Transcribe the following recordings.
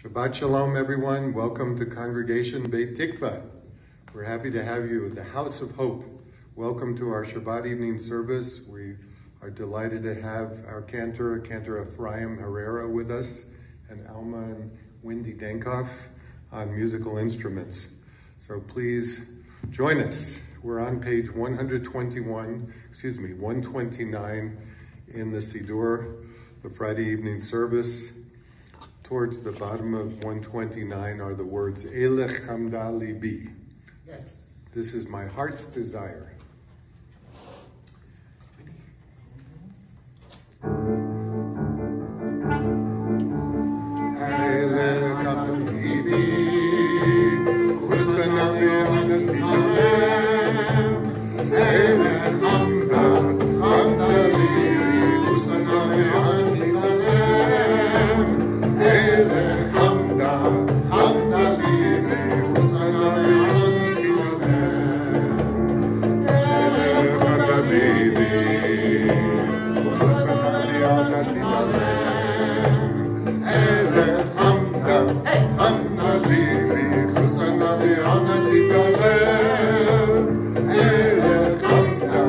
Shabbat Shalom, everyone. Welcome to Congregation Beit Tikva. We're happy to have you at the House of Hope. Welcome to our Shabbat evening service. We are delighted to have our Cantor Ephraim Herrera with us, and Alma Dankoff on musical instruments. So please join us. We're on page 129 in the Siddur, the Friday evening service. Towards the bottom of 129 are the words, Elech Hamda Libi. Yes. This is my heart's desire. Elech Hamda Libi, Kusana V'Anatilem. Elech Hamda Libi, Kusana V'Anatilem. Elech Hamda Libi, Kusana V'Anatilem. Elech Hamda Libi, Kusana V'Anatilem. Elech Hamda Libi, Kusana V'Anatilem. Elech Hamda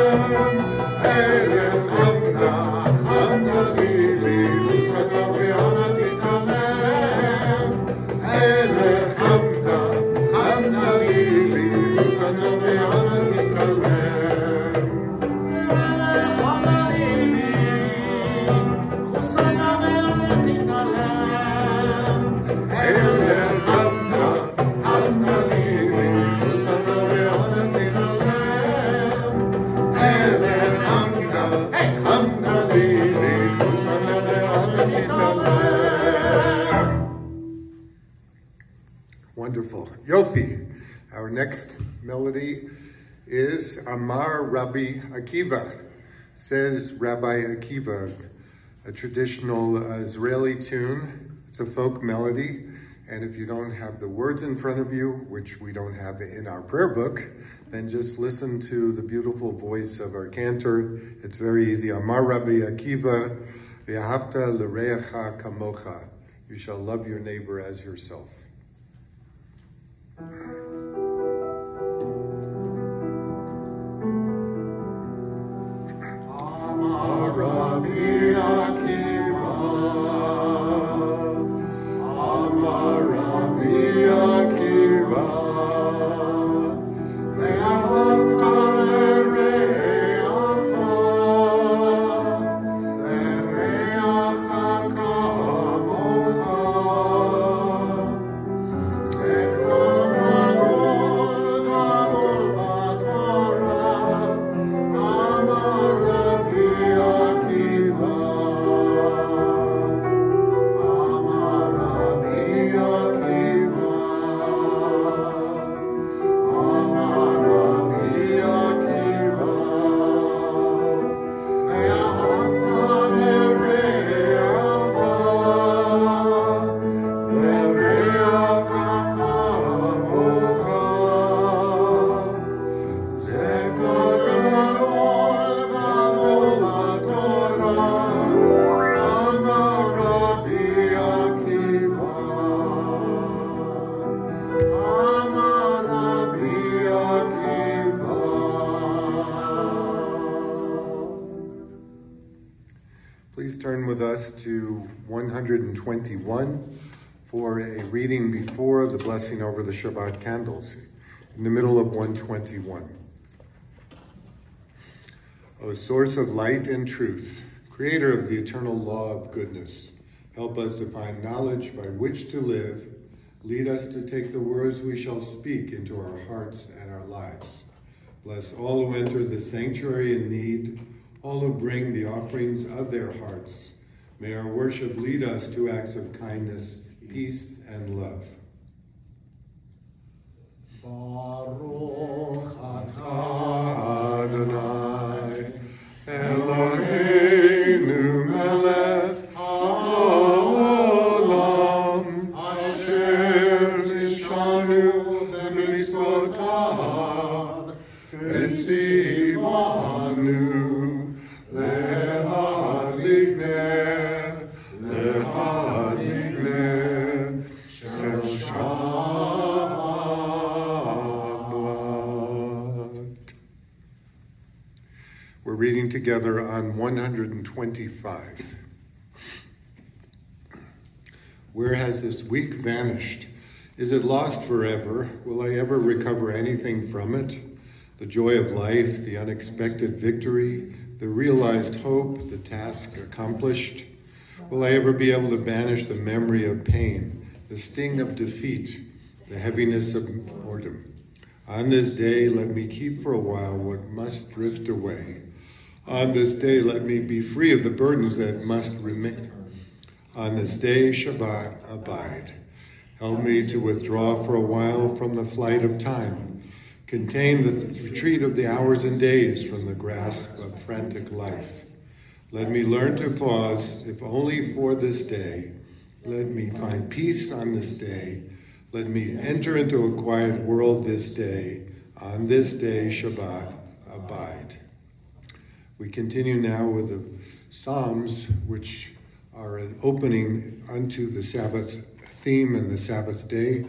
Libi, Kusana V'Anatilem. Wonderful. Yofi. Our next melody is Amar Rabbi Akiva. Says Rabbi Akiva, a traditional Israeli tune. It's a folk melody. And if you don't have the words in front of you, which we don't have in our prayer book, then just listen to the beautiful voice of our cantor. It's very easy. Amar Rabbi Akiva, V'ahavta l'reacha kamocha. You shall love your neighbor as yourself. Amar Rabbi Akiva, Amar Rabbi Akiva, Ve'ahavta l'reacha, l'reacha kamocha. Please turn with us to 121 for a reading before the blessing over the Shabbat candles, in the middle of 121. O source of light and truth, creator of the eternal law of goodness, help us to find knowledge by which to live. Lead us to take the words we shall speak into our hearts and our lives. Bless all who enter the sanctuary in need, all who bring the offerings of their hearts. May our worship lead us to acts of kindness, peace, and love. Baruch atah Adonai, Eloheinu melech haolam, asher li together on 125. Where has this week vanished? Is it lost forever? Will I ever recover anything from it? The joy of life, the unexpected victory, the realized hope, the task accomplished? Will I ever be able to banish the memory of pain, the sting of defeat, the heaviness of boredom? On this day, let me keep for a while what must drift away. On this day, let me be free of the burdens that must remain. On this day, Shabbat, abide. Help me to withdraw for a while from the flight of time. Contain the retreat of the hours and days from the grasp of frantic life. Let me learn to pause, if only for this day. Let me find peace on this day. Let me enter into a quiet world this day. On this day, Shabbat, abide. We continue now with the Psalms, which are an opening unto the Sabbath theme and the Sabbath day.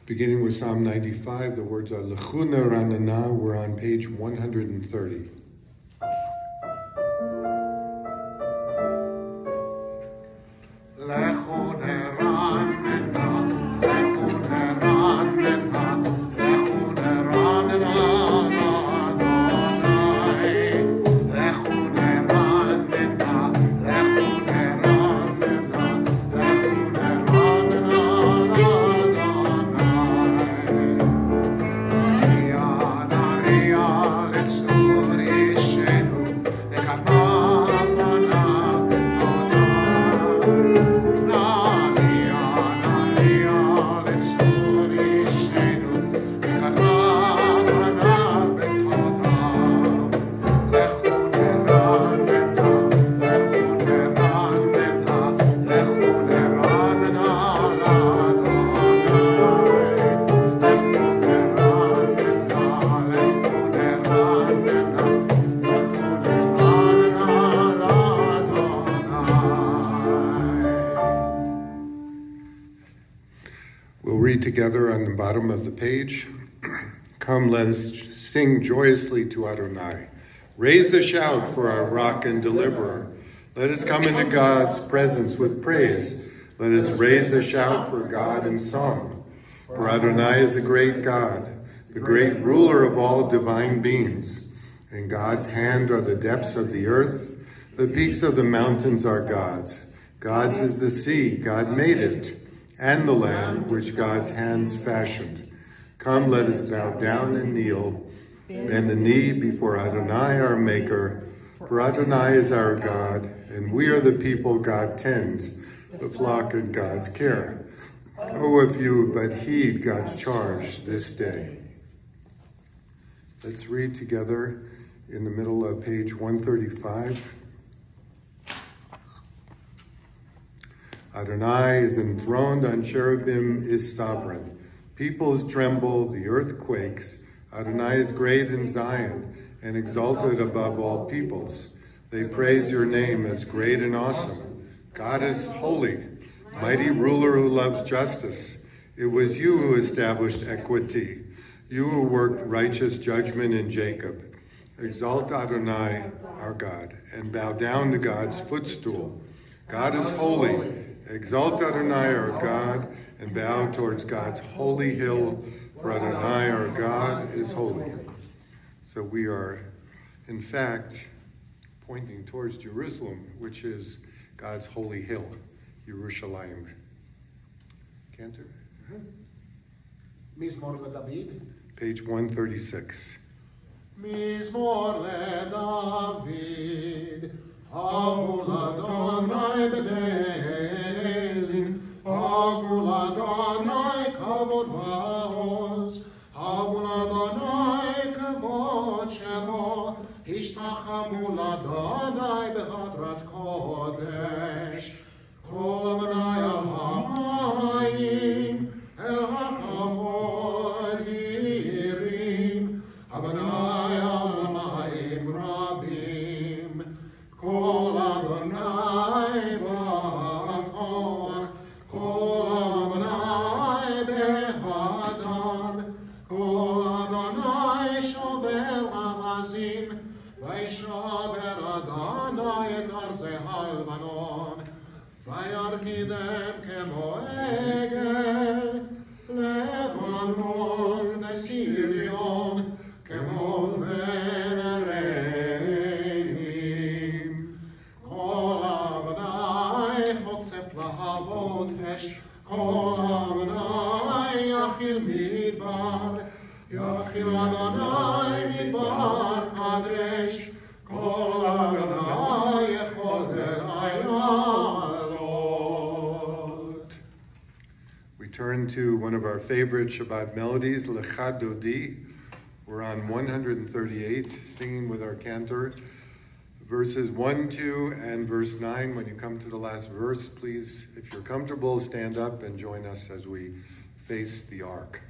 Beginning with Psalm 95, the words are Lechuna Ranana. We're on page 130. Together on the bottom of the page. Come, let us sing joyously to Adonai. Raise a shout for our rock and deliverer. Let us come into God's presence with praise. Let us raise a shout for God in song. For Adonai is a great God, the great ruler of all divine beings. In God's hand are the depths of the earth. The peaks of the mountains are God's. God's is the sea, God made it, and the land which God's hands fashioned. Come, let us bow down and kneel, bend the knee before Adonai our Maker. For Adonai is our God, and we are the people God tends, the flock in God's care. Oh, if you but heed God's charge this day. Let's read together in the middle of page 135. Adonai is enthroned on cherubim, is sovereign. Peoples tremble, the earth quakes. Adonai is great in Zion and exalted above all peoples. They praise your name as great and awesome. God is holy, mighty ruler who loves justice. It was you who established equity, you who worked righteous judgment in Jacob. Exalt Adonai, our God, and bow down to God's footstool. God is holy. Exalt Adonai, our God, and bow towards God's holy hill, for Adonai, our God, is holy. So we are, in fact, pointing towards Jerusalem, which is God's holy hill, Yerushalayim. Cantor? Mizmor LeDavid. Page 136. Mizmor LeDavid. Avul Adonai b'Elin, Avul Adonai kavod va'oz, Avul Adonai kavod shemo, Ishtachavu Adonai b'Hadrat Kodesh, Kol Adonai al-Hamayim, El HaKavod Yirim, Adonai al-Mayim Rabim, Kol Adonai ba'kol כמו עגל, לבנון וסיריון, כמו בן הרעים. כל אבני חוצף להבות אש, כל אבני יחיל מדבר, יחיל אדוני מדבר קדש, כל אבני יכול לעלות. We turn to one of our favorite Shabbat melodies, Lela Dawkins. We're on 138, singing with our Cantor. Verses 1, 2, and verse 9. When you come to the last verse, please, if you're comfortable, stand up and join us as we face the ark.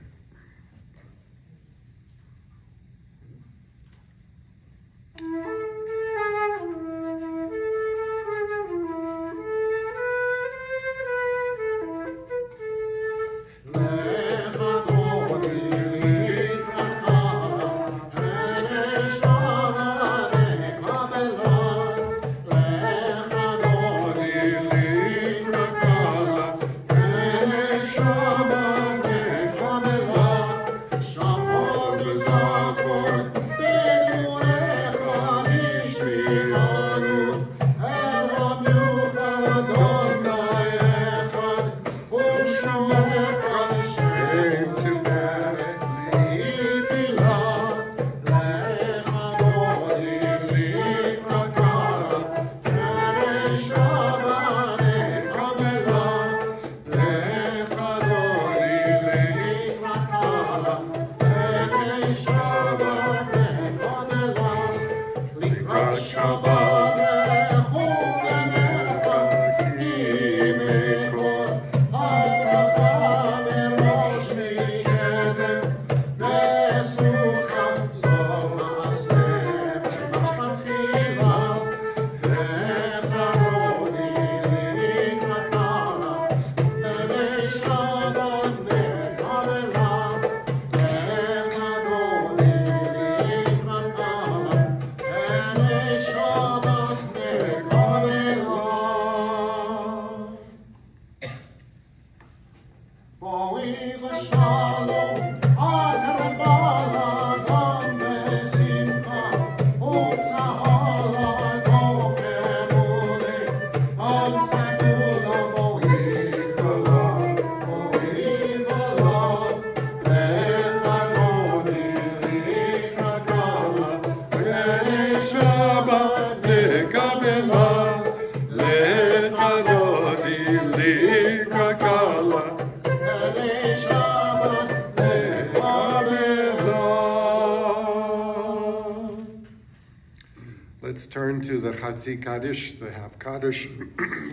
Let's turn to the Chatzi Kaddish, the half Kaddish.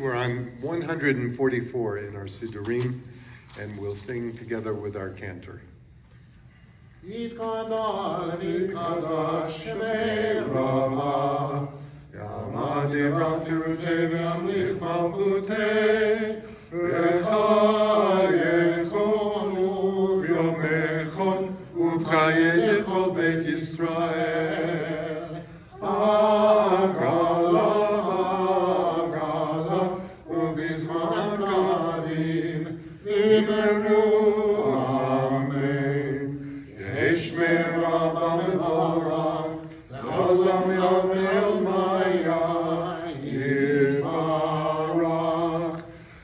We're on 144 in our Siddurim, and we'll sing together with our Cantor. Yitkadal v'yitkadash shemei Rabba, Yamad Yirach Tirutei v'yamlich malchutei, v'chayechon u'vyomechon u'vchayei lechol Beit Yisrael. Agala, Agala, u'bizman karim, v'yimeru, Amen. Yesh me'Rabba me'borach, L'olam yamel maya, Yitbarach,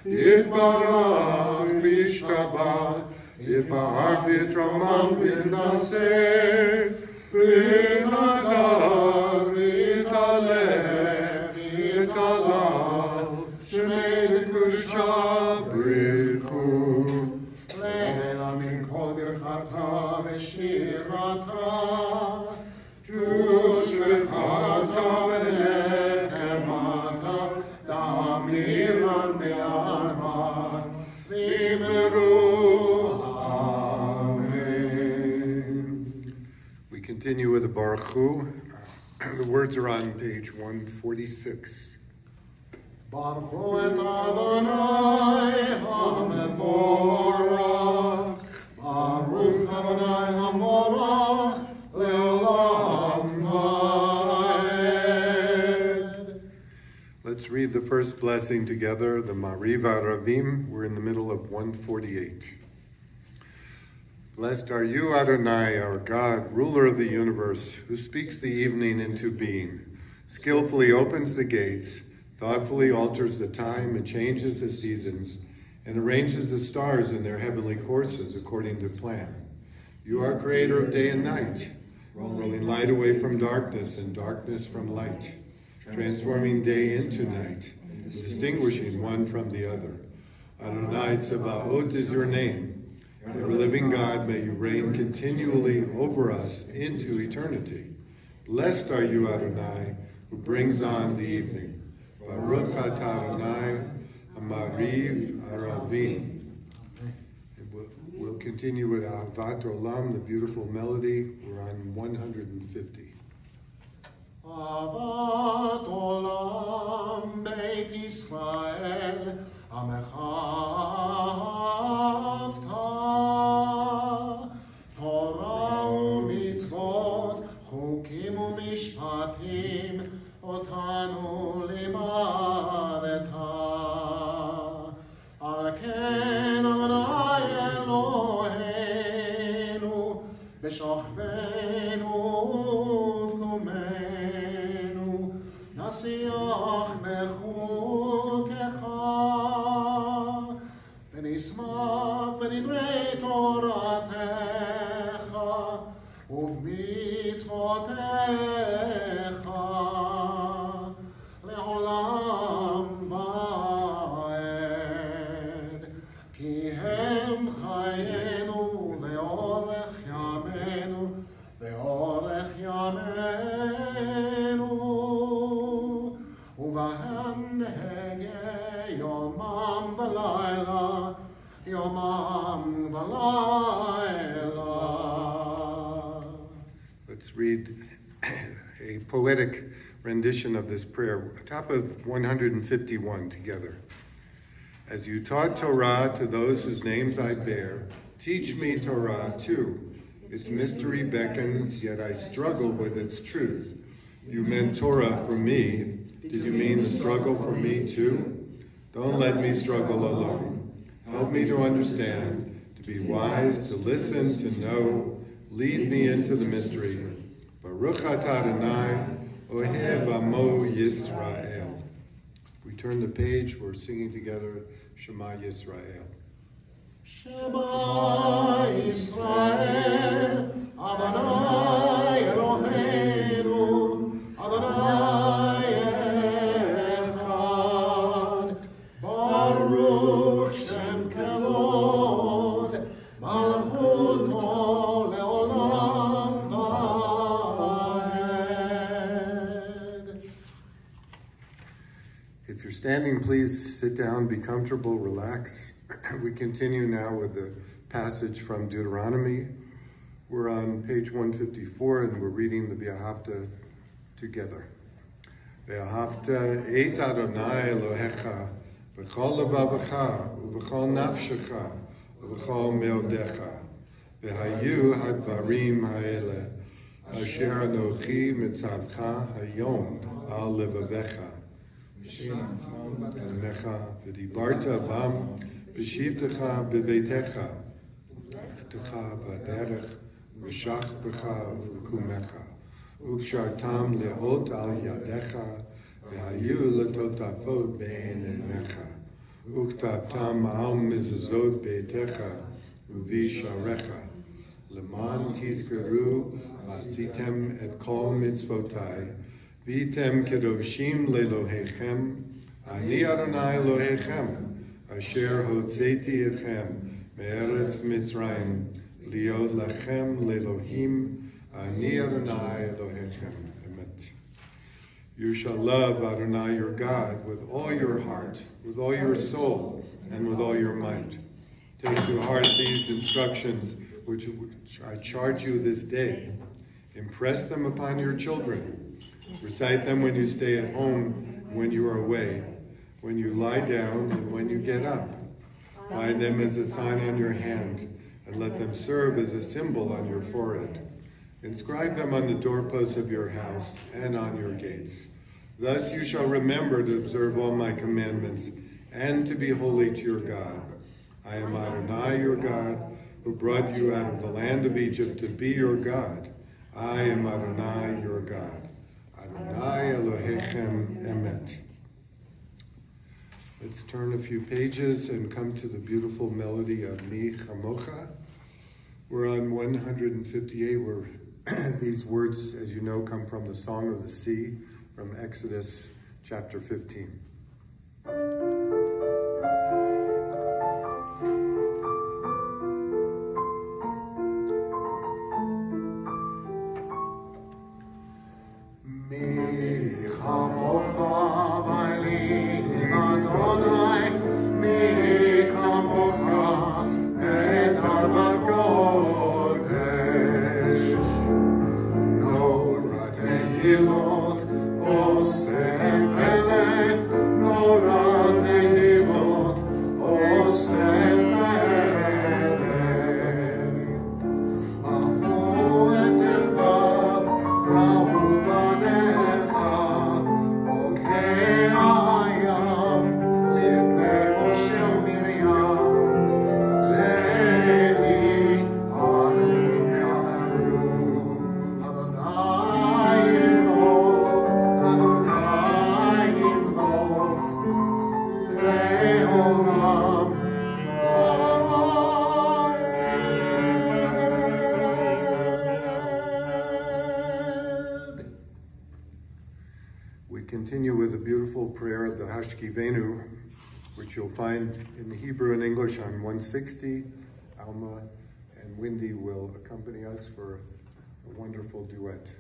Yitbarach, v'yishtabach, Yitbarach v'yitramam v'yitnaseh, v'yitadar, v'yitaleh, v'yitalal, Shemei v'kudusha brichu. Lela min kol birchata v'shirata, Tushvechata v'nechemata, Damiran be'alman, v'yimeru, Amen. We continue with the Baruch Hu. The words are on page 146. Baruch Hu et Adonai HaMevorach, Baruch Adonai HaMorach, Le'olam Va'ed. Let's read the first blessing together, the Mariva Ravim. We're in in the middle of 148. Blessed are you, Adonai, our God, ruler of the universe, who speaks the evening into being, skillfully opens the gates, thoughtfully alters the time and changes the seasons, and arranges the stars in their heavenly courses according to plan. You are creator of day and night, rolling light away from darkness and darkness from light, transforming day into night, and distinguishing one from the other. Adonai Tsebaot is your name. Ever living God, may you reign continually over us into eternity. Blessed are you, Adonai, who brings on the evening. Baruch atah Adonai, Amariv Aravim. We'll continue with Ahavat Olam, the beautiful melody. We're on 150. Ahavat Olam, Beit Israel, Amecha Avta, Torah u'mitzvot, Chukim u'mishpatim, Otanu limadeta. Al ken Adonai Eloheinu, B'shochbenu uvkumenu, Nasiach bechukecha, V'nismak v'nidrei Toratecha, Uv'mitzvotecha, Le'olam va'ed, Ki hem chayenu ve'orech yamenu, ve'orech yamenu, Uvahem nehege yomam v'layla, yomam v'layla. Let's read a poetic rendition of this prayer, top of 151 together. As you taught Torah to those whose names I bear, teach me Torah too. Its mystery beckons, yet I struggle with its truth. You meant Torah for me. Did you mean the struggle for me too? Don't let me struggle alone. Help me to understand, to be wise, to listen, to know. Lead me into the mystery. Baruch atah Adonai, Ohev Amo Yisrael. We turn the page, we're singing together Shema Yisrael. Shema Yisrael, Adonai Eloheinu, Adonai Echad, Baruch Shem Kelod, Malchuto Leolam Vaed. If you're standing, please sit down, be comfortable, relax. We continue now with the passage from Deuteronomy. We're on page 154 and we're reading the V'ahavta together. V'ahavta et Adonai Elohecha v'chol levavecha u'v'chol nafshecha u'v'chol meodecha v'hayu hadvarim ha'ele asher anochi mitzavcha hayom al levavecha v'necha v'dibarta bam v'shivtecha b'veitecha v'tucha v'derech v'shach b'cha v'kumecha ukshartam le'ot al yadecha v'hayu letotafot be'enecha uktabtam al mezuzot be'techa u'visharecha leman tizkeru v'asitem et kol mitzvotai v'item kedoshim le'lohechem ani Adonai Elohechem asher hotzeti etchem me'eretz Mitzrayim liot lachem le'elohim ani Adonai Elohechem. Emet. You shall love Adonai your God with all your heart, with all your soul, and with all your might. Take to heart these instructions which I charge you this day. Impress them upon your children. Recite them when you stay at home, when you are away, when you lie down, and when you get up. Bind them as a sign on your hand, and let them serve as a symbol on your forehead. Inscribe them on the doorposts of your house and on your gates. Thus you shall remember to observe all my commandments and to be holy to your God. I am Adonai your God, who brought you out of the land of Egypt to be your God. I am Adonai your God. Adonai Elohechem Emet. Let's turn a few pages and come to the beautiful melody of Mi Chamocha. We're on 158, where these words, as you know, come from the Song of the Sea, from Exodus chapter 15. Prayer, the Venu, which you'll find in the Hebrew and English on 160. Alma and Wendy will accompany us for a wonderful duet.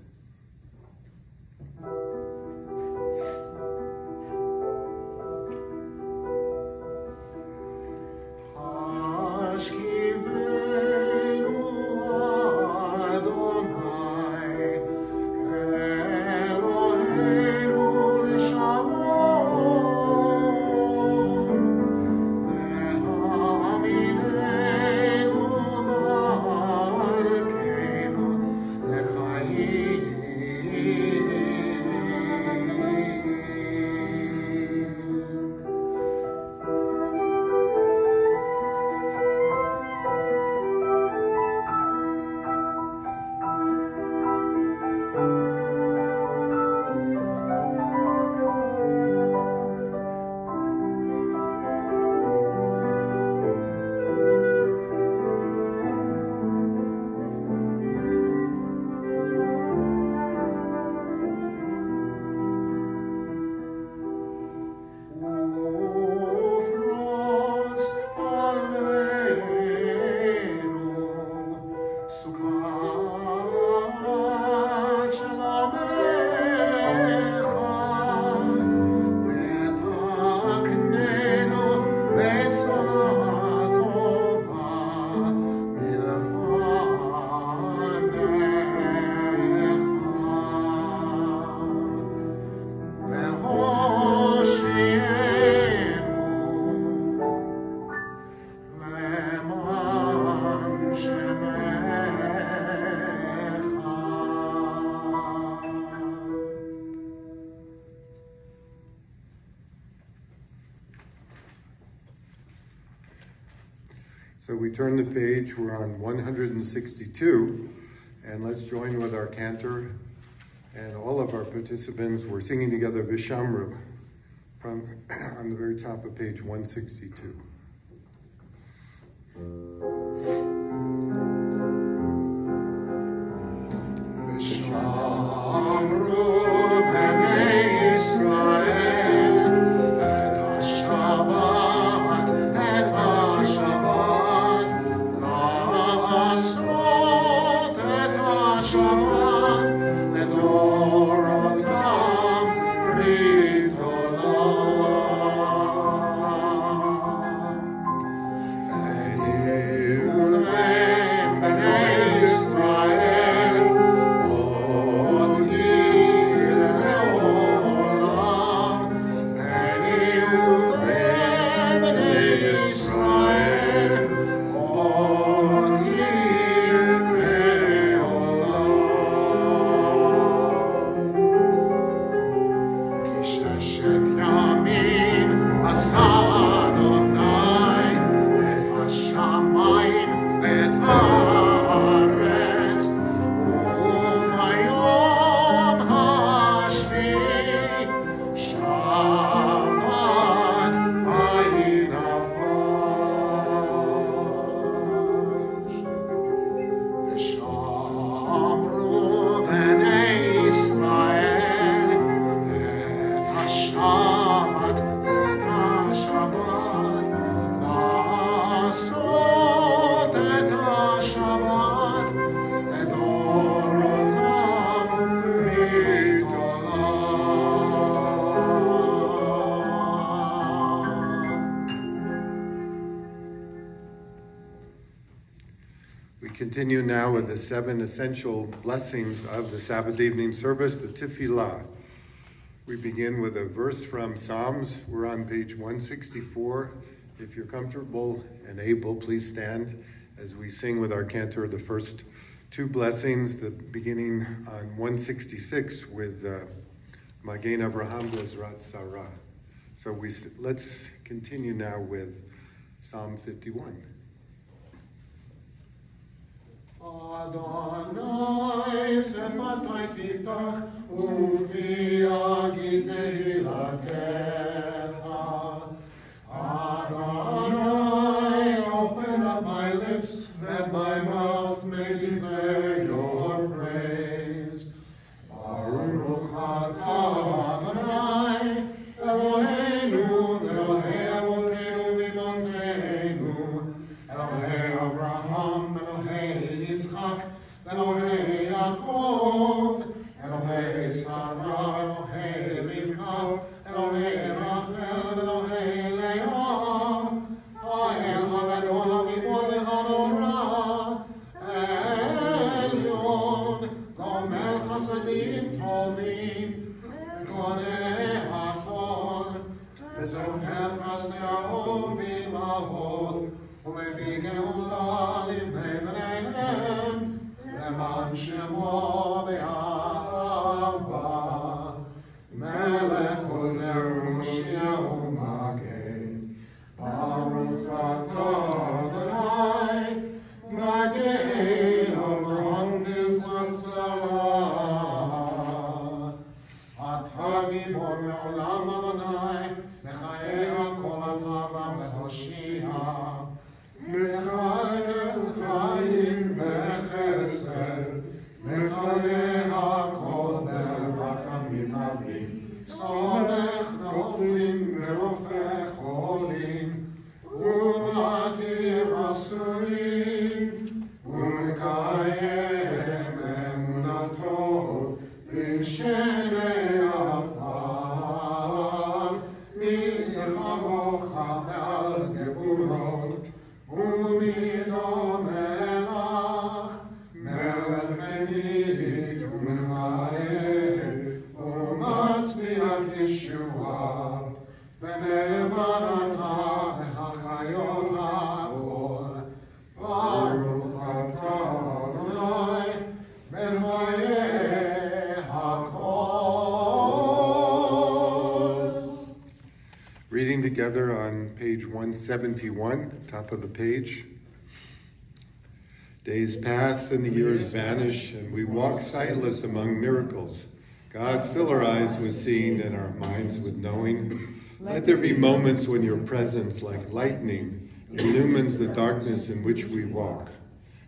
So we turn the page, we're on 162, and let's join with our Cantor and all of our participants. We're singing together Vishamru from on the very top of page 162. Vishamru b'nei Israel et ha-Shabbat et ha-Shabbat la'asrot et ha-Shabbat לדורותם ברית עולם. הניעו להם בני ישראל עוד גיל לעולם. הניעו להם בני ישראל עוד גיל לעולם. כששת ימים עשה אדוני את We continue now with the 7 essential blessings of the Sabbath evening service, the Tifilah. We begin with a verse from Psalms. We're on page 164. If you're comfortable and able, please stand as we sing with our Cantor the first 2 blessings, the beginning on 166 with Magen Avraham Bezrat Sarah. So let's continue now with Psalm 51. Adonai separtai tiftach ufi agid nehilatecha. Adonai, open up my lips, that my mouth may declare your praise. Baruch atah Adonai, Eloheinu, Elohei Avotenu v'Imotenu, Elohei Avraham, Elohei Yitzchak, Elohei Yaakov, Elohei Sarah, Elohei Rivka, Elohei Rachel, Elohei Leah, Ha'el Hagadol Hagibor v'Hanora, Elyon, Gomel Chasadim Tovim, Koneh Hachol, V'Zocher Chasdei Ahovim Ahod, ומביא גאולה לבני בניהם, למען שמו באהבה. מלך עוזר ומושיע ומגן, ברוך אתה אדוני, מגן אברהם בזמן צרה. אתה גיבור לעולם אדוני, לחיי הכל אתה רב להושיע. מחלל חיים בחסד, מחלל הכל ברחמים רבים, סומך נופלים ורופא חולים, ומתיר אסורים, ומקיים אמונתו בשני עפר, מי כמוך מעל גבורות, ומדומך, מלך מנהיג וממהר, ומצביע ישועה, ונאמנתה להחיות הכל. ברוך אתה אדוני, בחיי הכל. Reading together on page 171, top of the page. Days pass and the years vanish, and we walk sightless among miracles. God, fill our eyes with seeing and our minds with knowing. Let there be moments when your presence, like lightning, illumines the darkness in which we walk.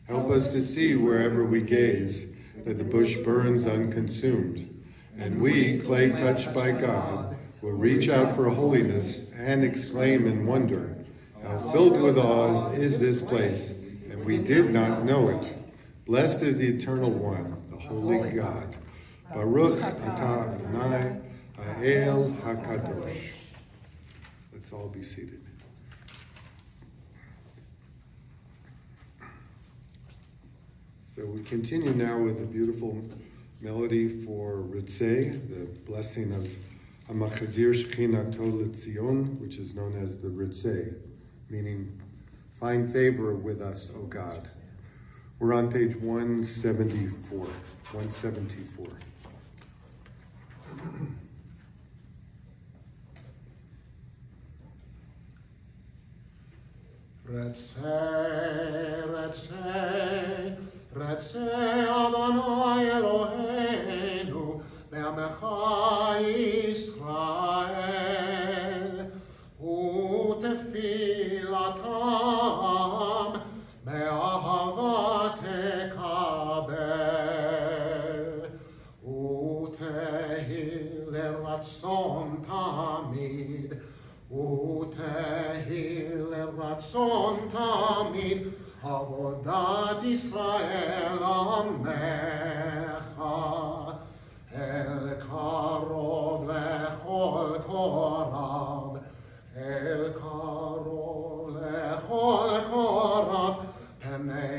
Help us to see wherever we gaze that the bush burns unconsumed, and we, clay touched by God, will reach out for holiness and exclaim in wonder, how filled with awe is this place, and we did not know it. Blessed is the Eternal One, the Holy God. Baruch atah Adonai, Ha'el HaKadosh. Let's all be seated. So we continue now with a beautiful melody for Ritzeh, the blessing of Hamachazir Shechinato L'Tzion, which is known as the Ritzeh, meaning find favor with us, O God. We're on page 174. 174. Ritzeh, Ritzeh, Ritzeh Adonai Eloheinu, Be'amecha Yisrael, Utefilatam, Be'ahava tekabel, Utehi leratzon tamid, Utehi leratzon tamid, Avodat Yisrael Amecha, El karov lechol korav, El karov lechol korav, Penei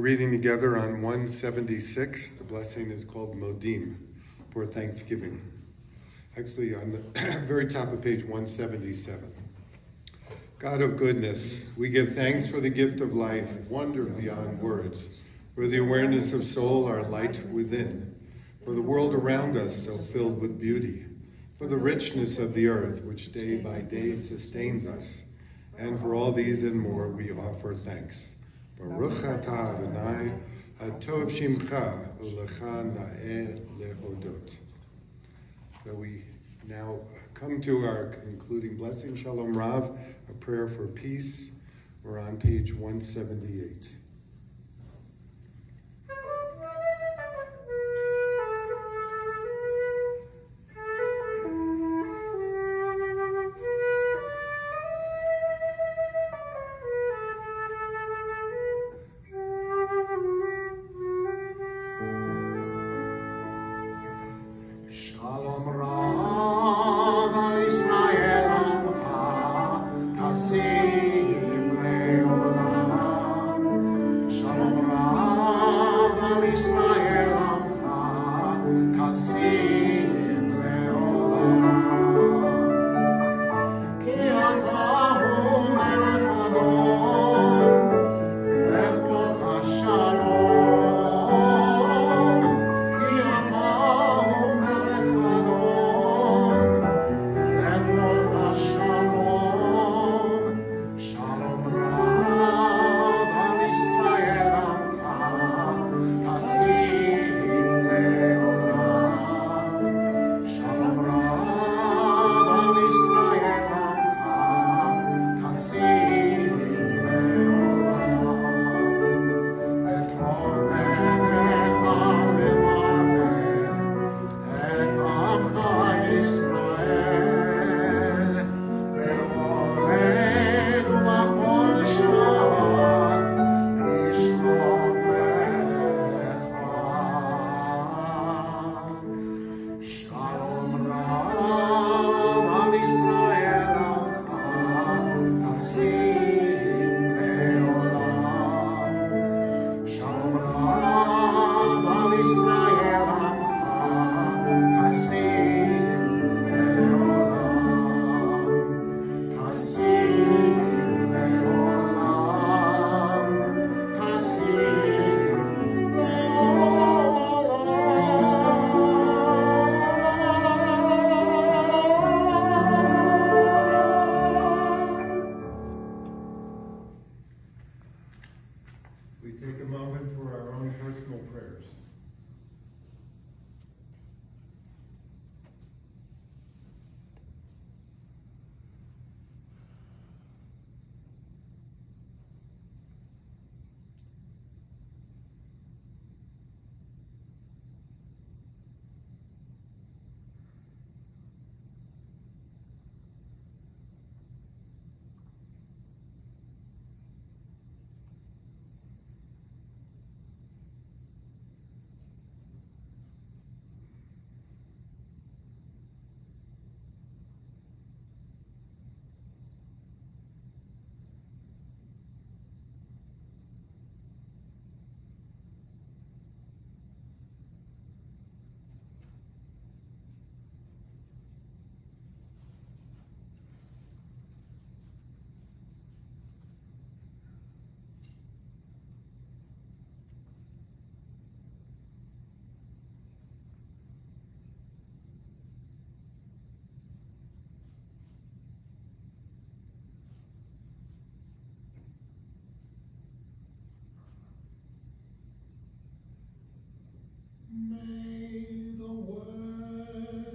reading together on 176. The blessing is called Modim, for Thanksgiving. Actually, on the very top of page 177. God of goodness, we give thanks for the gift of life, wonder beyond words, for the awareness of soul, our light within, for the world around us so filled with beauty, for the richness of the earth, which day by day sustains us, and for all these and more we offer thanks. Baruch atah Adonai, hatov shimcha, ulecha na'eh lehodot. So we now come to our concluding blessing, Shalom Rav, a prayer for peace. We're on page 178. May the words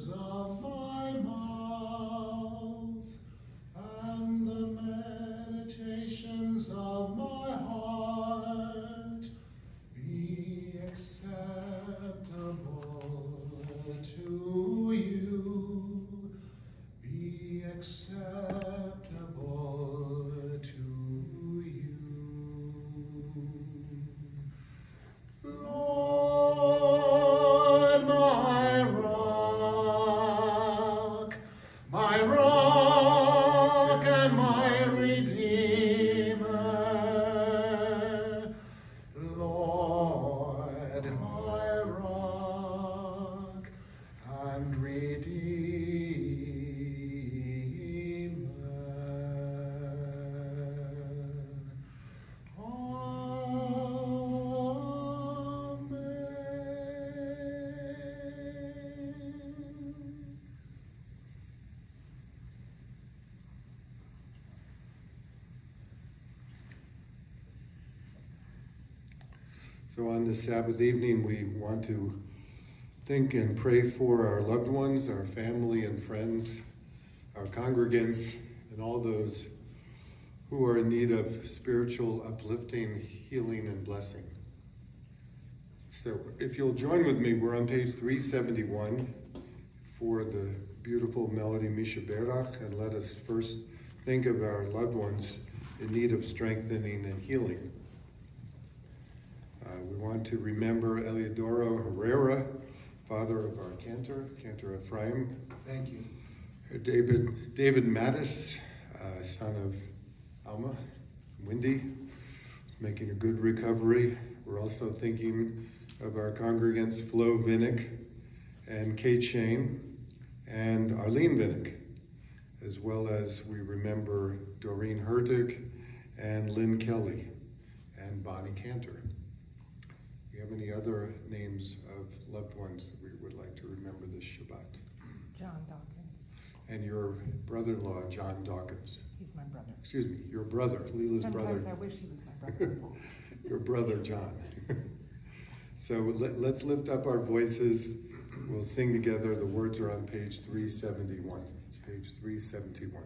of my mouth and the meditations of my heart be acceptable to you, be acceptable to you. Lord, my rock and my redeemer, So on this Sabbath evening, we want to think and pray for our loved ones, our family and friends, our congregants, and all those who are in need of spiritual uplifting, healing, and blessing. So if you'll join with me, we're on page 371 for the beautiful melody Misha Berach, and let us first think of our loved ones in need of strengthening and healing. We want to remember Eliodoro Herrera, father of our Cantor Ephraim. Thank you. David Mattis, son of Alma, Wendy, making a good recovery. We're also thinking of our congregants Flo Vinnick and Kate Shane and Arlene Vinnick, as well as we remember Doreen Hertig and Lynn Kelly and Bonnie Cantor. Do you have any other names of loved ones that we would like to remember this Shabbat? John Dawkins. And your brother-in-law, John Dawkins. He's my brother. Excuse me, your brother, Lela's brother. Sometimes I wish he was my brother. Your brother, John. So let's lift up our voices. We'll sing together. The words are on page 371. Page 371.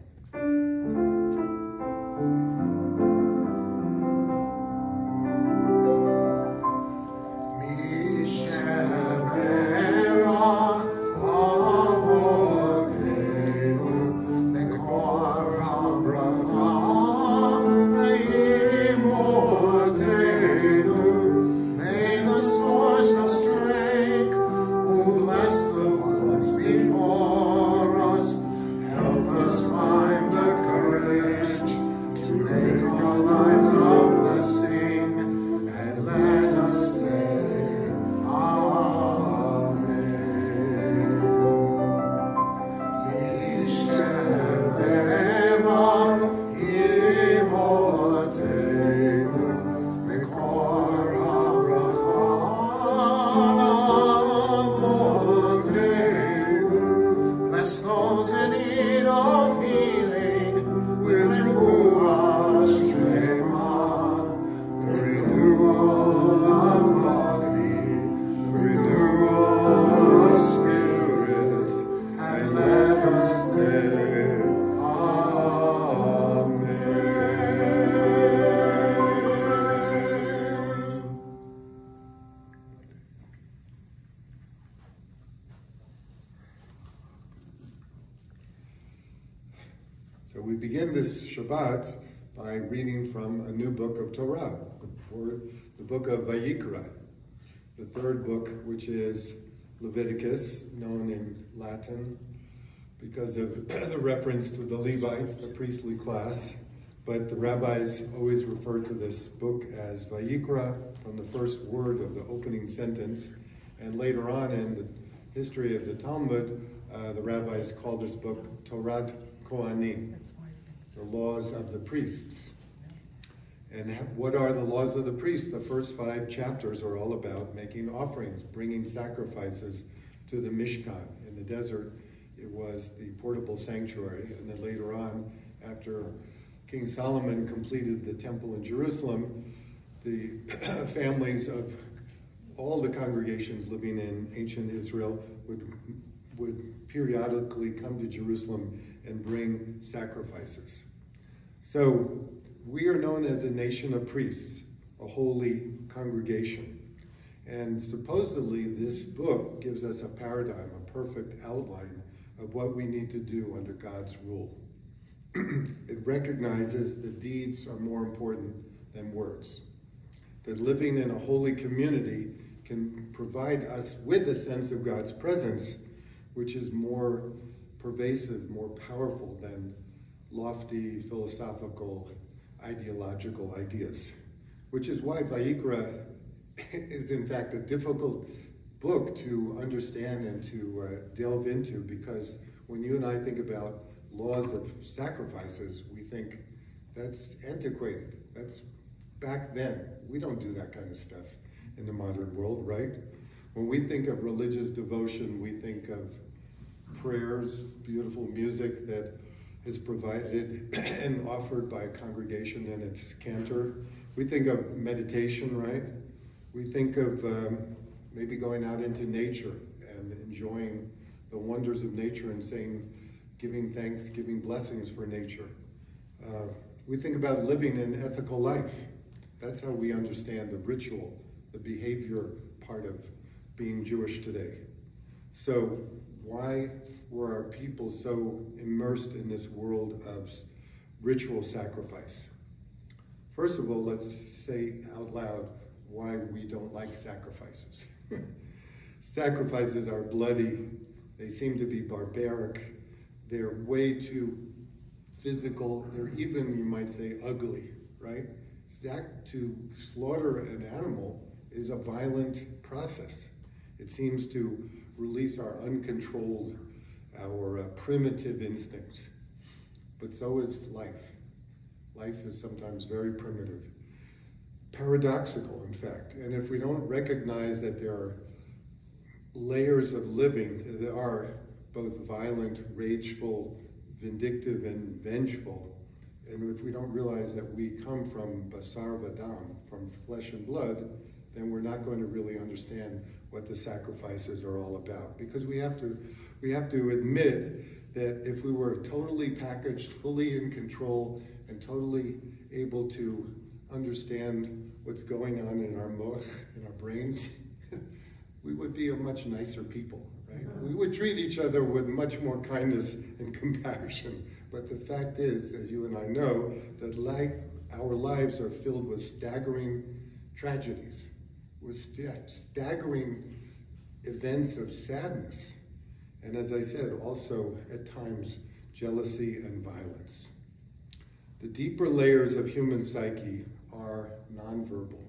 So we begin this Shabbat by reading from a new book of Torah, or the book of Vayikra, the third book, which is Leviticus, known in Latin because of the reference to the Levites, the priestly class. But the rabbis always refer to this book as Vayikra, from the first word of the opening sentence. And later on in the history of the Talmud, the rabbis call this book Torat Kohanim, the laws of the priests. And what are the laws of the priests? The first 5 chapters are all about making offerings, bringing sacrifices to the Mishkan. In the desert, it was the portable sanctuary. And then later on, after King Solomon completed the temple in Jerusalem, the families of all the congregations living in ancient Israel would periodically come to Jerusalem and bring sacrifices. So we are known as a nation of priests, a holy congregation. And supposedly this book gives us a paradigm, a perfect outline of what we need to do under God's rule. It recognizes that deeds are more important than words. That living in a holy community can provide us with a sense of God's presence, which is more pervasive, more powerful than lofty, philosophical, ideological ideas. Which is why Vayikra is in fact a difficult book to understand and to delve into, because when you and I think about laws of sacrifices, we think that's antiquated. That's back then. We don't do that kind of stuff in the modern world, right? When we think of religious devotion, we think of prayers, beautiful music that is provided and offered by a congregation and its cantor. We think of meditation, right? We think of maybe going out into nature and enjoying the wonders of nature and giving thanks, giving blessings for nature. We think about living an ethical life. That's how we understand the ritual, the behavior part of being Jewish today. So why were our people so immersed in this world of ritual sacrifice? First of all, let's say out loud why we don't like sacrifices. Sacrifices are bloody. They seem to be barbaric. They're way too physical. They're even, you might say, ugly, right? To slaughter an animal is a violent process. It seems to release our uncontrolled, our primitive instincts. But so is life. Life is sometimes very primitive. Paradoxical, in fact. And if we don't recognize that there are layers of living that are both violent, rageful, vindictive, and vengeful, and if we don't realize that we come from basar v'dam, from flesh and blood, then we're not going to really understand what the sacrifices are all about. Because we have to admit that if we were totally packaged, fully in control, and totally able to understand what's going on in our moch, in our brains, we would be a much nicer people, right? We would treat each other with much more kindness and compassion. But the fact is, as you and I know, that our lives are filled with staggering tragedies, with staggering events of sadness. And as I said, also at times, jealousy and violence. The deeper layers of human psyche are nonverbal.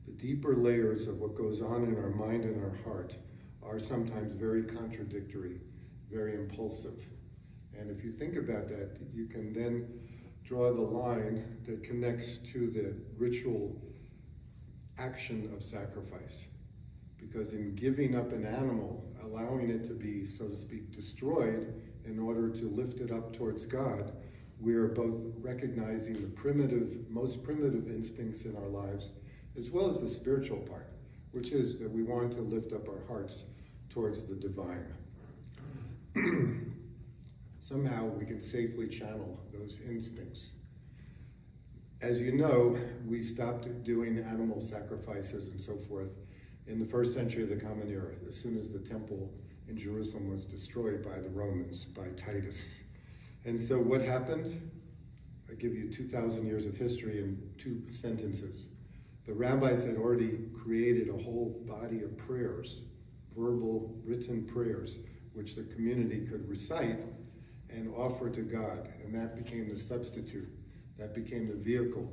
The deeper layers of what goes on in our mind and our heart are sometimes very contradictory, very impulsive. And if you think about that, you can then draw the line that connects to the ritual action of sacrifice. Because in giving up an animal, allowing it to be, so to speak, destroyed in order to lift it up towards God, we are both recognizing the most primitive instincts in our lives, as well as the spiritual part, which is that we want to lift up our hearts towards the divine. Somehow we can safely channel those instincts. As you know, we stopped doing animal sacrifices and so forth in the 1st century of the Common Era, as soon as the temple in Jerusalem was destroyed by the Romans, by Titus. And so what happened? I give you 2,000 years of history in 2 sentences. The rabbis had already created a whole body of prayers, verbal, written prayers, which the community could recite and offer to God. And that became the substitute. That became the vehicle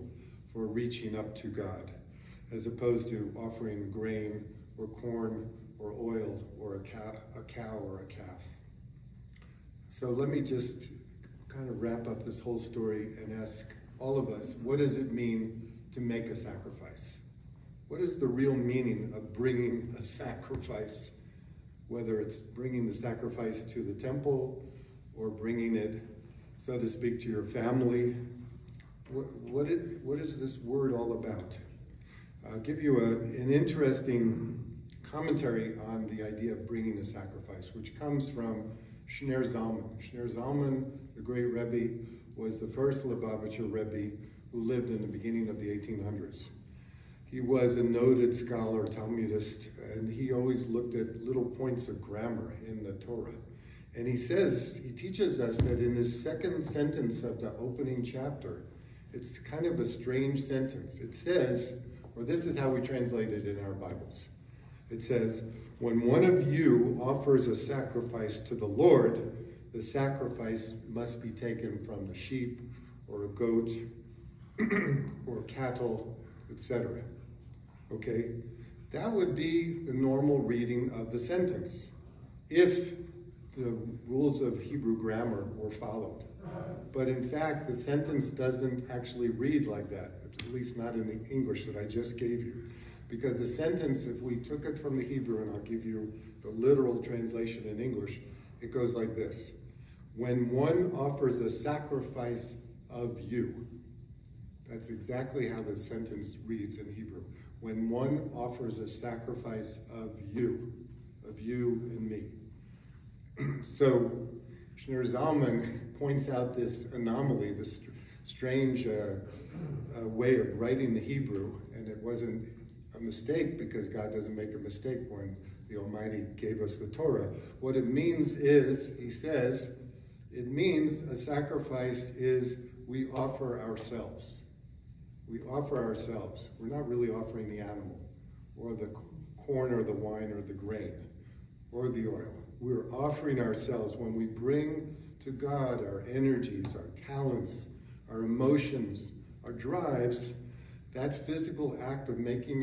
for reaching up to God, as opposed to offering grain or corn or oil or a cow or a calf. So let me just kind of wrap up this whole story and ask all of us, what does it mean to make a sacrifice? What is the real meaning of bringing a sacrifice? Whether it's bringing the sacrifice to the temple or bringing it, so to speak, to your family. What is this word all about? I'll give you an interesting commentary on the idea of bringing a sacrifice, which comes from Shner Zalman. Shner Zalman, the great Rebbe, was the first Lubavitcher Rebbe who lived in the beginning of the 1800s. He was a noted scholar, Talmudist, and he always looked at little points of grammar in the Torah. And he teaches us that in his 2nd sentence of the opening chapter, it's kind of a strange sentence. It says, or this is how we translate it in our Bibles. It says, when one of you offers a sacrifice to the Lord, the sacrifice must be taken from a sheep or a goat or cattle, etc. Okay? That would be the normal reading of the sentence, if the rules of Hebrew grammar were followed. But in fact, the sentence doesn't actually read like that, at least not in the English that I just gave you. Because the sentence, if we took it from the Hebrew, and I'll give you the literal translation in English, it goes like this. When one offers a sacrifice of you, that's exactly how the sentence reads in Hebrew. when one offers a sacrifice of you and me. So Schneur Zalman points out this anomaly, this strange way of writing the Hebrew, and it wasn't a mistake because God doesn't make a mistake when the Almighty gave us the Torah. What it means is, he says, it means a sacrifice is we offer ourselves. We offer ourselves. We're not really offering the animal or the corn or the wine or the grain or the oil. We're offering ourselves when we bring to God our energies, our talents, our emotions, our drives. That physical act of making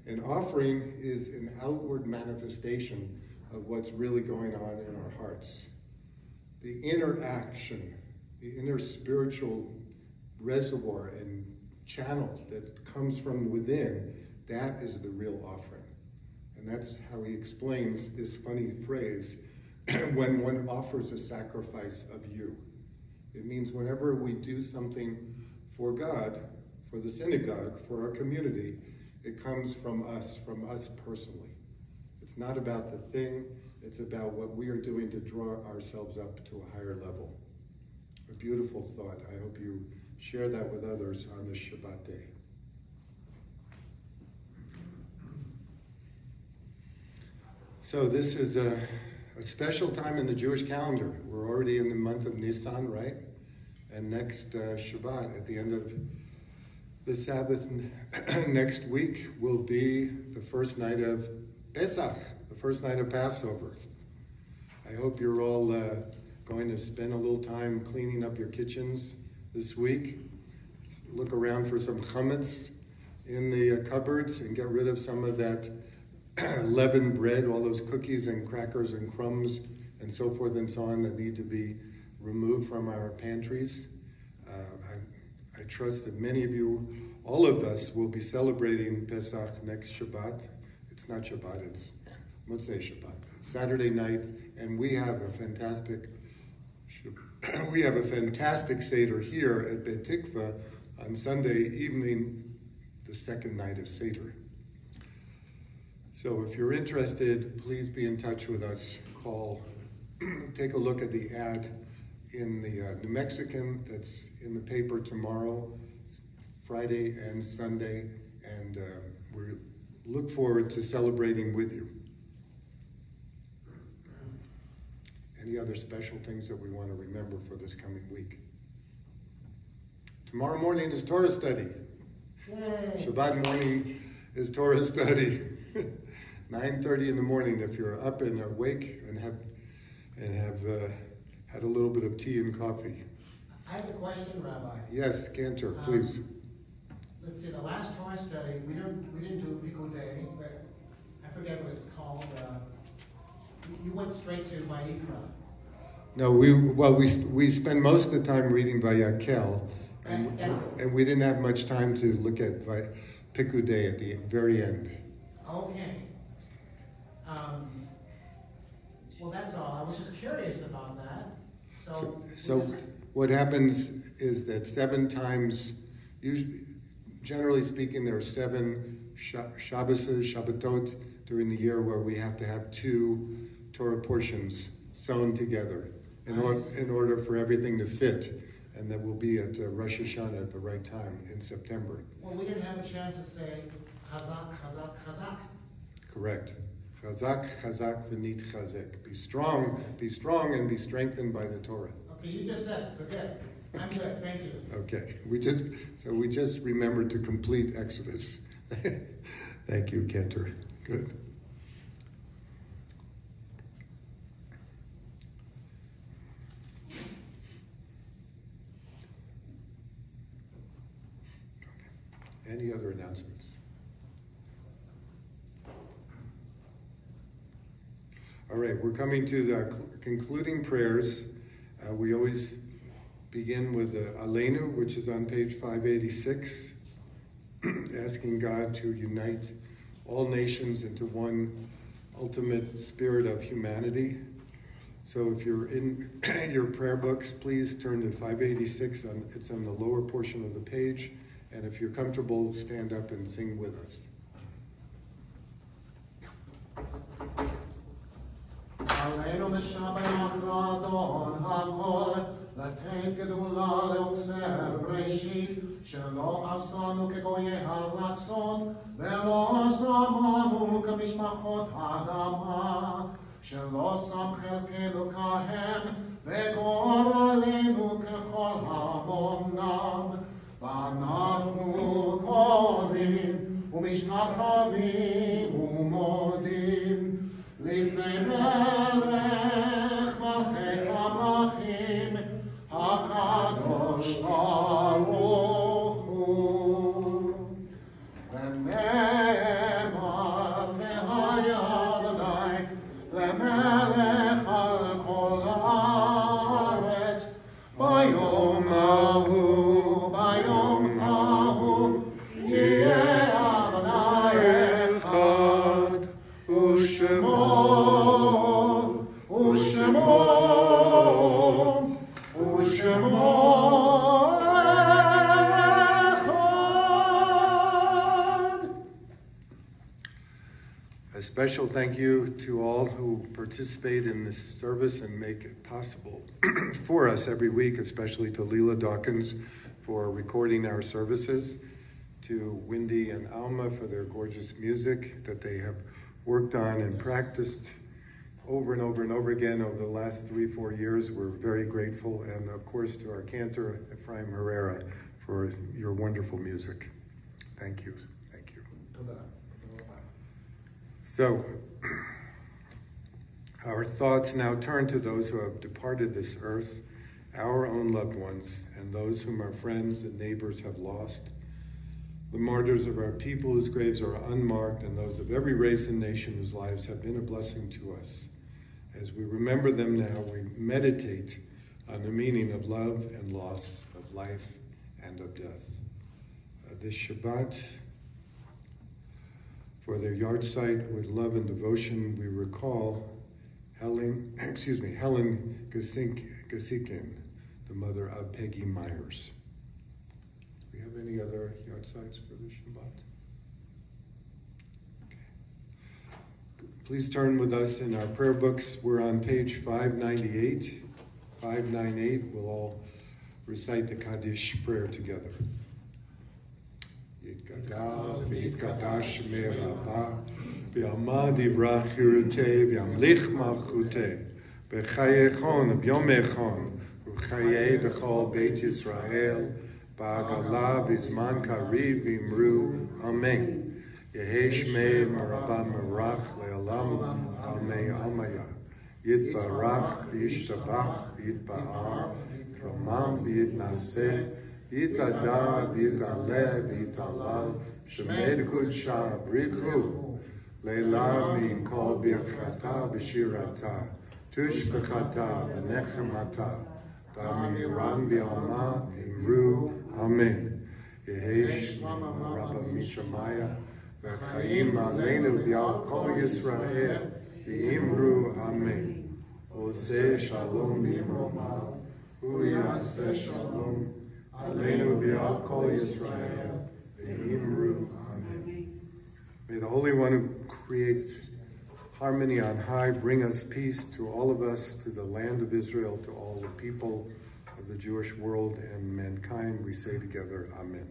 an offering is an outward manifestation of what's really going on in our hearts. The inner action, the inner spiritual reservoir and channel that comes from within, that is the real offering. And that's how he explains this funny phrase, when one offers a sacrifice of you. It means whenever we do something for God, for the synagogue, for our community, it comes from us personally. It's not about the thing, it's about what we are doing to draw ourselves up to a higher level. A beautiful thought. I hope you share that with others on this Shabbat day. So this is a special time in the Jewish calendar. We're already in the month of Nisan, right? And next Shabbat, at the end of the Sabbath next week, will be the first night of Pesach, the first night of Passover. I hope you're all going to spend a little time cleaning up your kitchens this week. Look around for some chametz in the cupboards and get rid of some of that leavened bread, all those cookies and crackers and crumbs and so forth and so on that need to be removed from our pantries. I trust that many of you, all of us, will be celebrating Pesach next Shabbat. It's not Shabbat, it's Motzei Shabbat. It's Saturday night, and we have a fantastic Seder here at Beit Tikva on Sunday evening, the second night of Seder. So if you're interested, please be in touch with us. Call, take a look at the ad in the New Mexican that's in the paper tomorrow, Friday and Sunday, and we look forward to celebrating with you. Any other special things that we want to remember for this coming week? Tomorrow morning is Torah study. Shabbat morning is Torah study. 9:30 in the morning if you're up and awake and have had a little bit of tea and coffee. I have a question, Rabbi. Yes, Cantor, please. Let's see, the last Torah study, we didn't do Day, but I forget what it's called. You went straight to Vayikra. No, we spend most of the time reading Vayakel, and we didn't have much time to look at Day at the very end. Okay. Well, that's all. I was just curious about that. So what happens is that 7 times, generally speaking, there are 7 Shabbatot during the year where we have to have 2 Torah portions sewn together in order for everything to fit, and that will be at Rosh Hashanah at the right time in September. Well, we didn't have a chance to say Chazak, Chazak, Chazak. Correct. Chazak, Chazak, v'nit chazek. Be strong, and be strengthened by the Torah. Okay, you just said it, so good. I'm good, thank you. Okay, we just remembered to complete Exodus. Thank you, Cantor. Good. Any other announcements? All right, we're coming to the concluding prayers. We always begin with Aleinu, which is on page 586, asking God to unite all nations into one ultimate spirit of humanity. So if you're in your prayer books, please turn to 586. It's on the lower portion of the page. And if you're comfortable, stand up and sing with us. עלינו משבח לאדון הכל, לתת גדולה ליוצר בראשית, שלא עשנו כגויי הארצות, ולא שמנו כמשפחות האדמה, שלא שם חלקנו כהם, וגורלנו ככל המונם, ואנחנו קוראים ומשתחווים ומודים לפני מלך מלכי המלכים, הקדוש ברוך הוא. ונאמר והיה אדוני למלך על כל הארץ, ביום ההוא, ביום ההוא, יהיה אדוני אחד, ושמו, ושמו, ושמו A special thank you to all who participate in this service and make it possible for us every week, especially to Lela Dawkins for recording our services, to Wendy and Alma for their gorgeous music that they have worked on and practiced over and over and over again over the last 3-4 years. We're very grateful. And of course to our Cantor, Ephraim Herrera, for your wonderful music. Thank you. Thank you. So, our thoughts now turn to those who have departed this earth, our own loved ones, and those whom our friends and neighbors have lost, the martyrs of our people whose graves are unmarked, and those of every race and nation whose lives have been a blessing to us. As we remember them now, we meditate on the meaning of love and loss, of life and of death. This Shabbat, for their yard site with love and devotion, we recall Helen Gasikin, the mother of Peggy Myers. Do we have any other yard sites for the Shabbat? Okay. Please turn with us in our prayer books. We're on page 598. 598, we'll all recite the Kiddush Prayer together. V'yitkadash shemei Rabba, v'yamad yivrach hirutei, v'yamlich malchutei, v'chayechon v'yomechon, v'chayei b'chol Beit Yisrael, v'agala v'zman kariv v'imru, Amen. Yehei shmei Rabba merach le'olam amei amaya. Yitbarach v'yishtabach v'yitba'ar, v'ramam v'yitnaseh, Yitada, Yitale, Yitalal, Shemed Kudsha, Brichu, Lela min kol birchata b'shirata, Tush b'chata v'nechemata, Damiran b'alma, Imru, Amen. Yehesh Rabbi Mishamaya, V'chaim aleinu b'al kol Yisrael, V'imru, Amen. Oseh shalom b'imromav, Hu yaseh shalom, Aleinu b'al kol Yisrael, v'imru, Amen. May the Holy One who creates harmony on high bring us peace to all of us, to the land of Israel, to all the people of the Jewish world and mankind. We say together, Amen.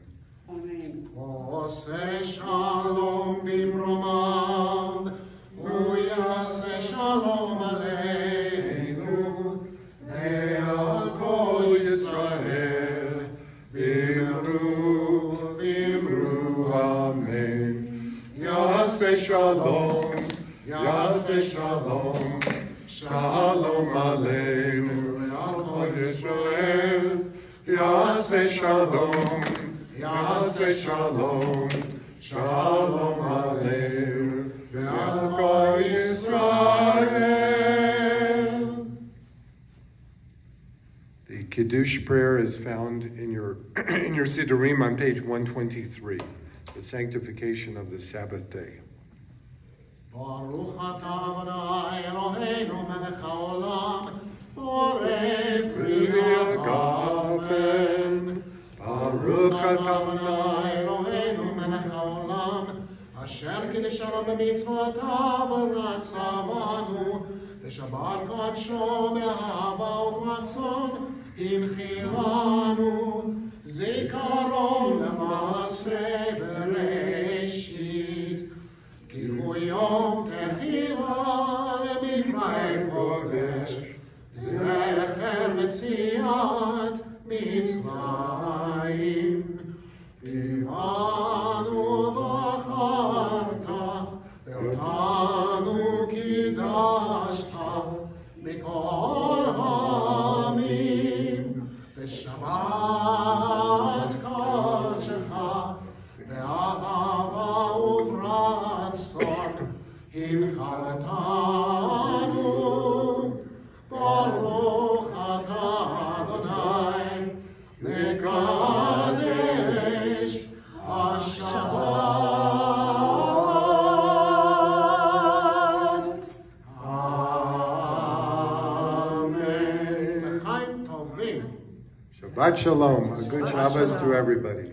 Amen. Oseh shalom b'imromav, hu yaseh shalom aleinu, ve'al kol Yisrael, v'imru, v'imru, Amen. Yaseh shalom, Yaseh shalom, shalom aleinu, ve'al kol Yisrael, Yaseh shalom, Yaseh shalom, shalom aleinu, ve'al kol Yisrael. The Kiddush Prayer is found in your Siddurim on page 123, the sanctification of the Sabbath day. Baruch atah Adonai Eloheinu melech haolam, borei pri hagafen. Baruch atah Adonai Eloheinu melech haolam, asher קידשנו במצוותיו ורצה בנו, ושבת קדשו באהבה וברצון, הנחילנו זיכרון למעשה בראשית. כי הוא יום תחילה למקרא קודש, זכר מציאת מצרים. הבנו בחרת, ואותנו קידשת מכל העמים. בשבת קודשך, באהבה וברצון, הנחלתנו. ברוך אתה אדוני, מקדש השבת. אמן. לחיים טובים. Shabbat Shalom. A good Shabbos to everybody.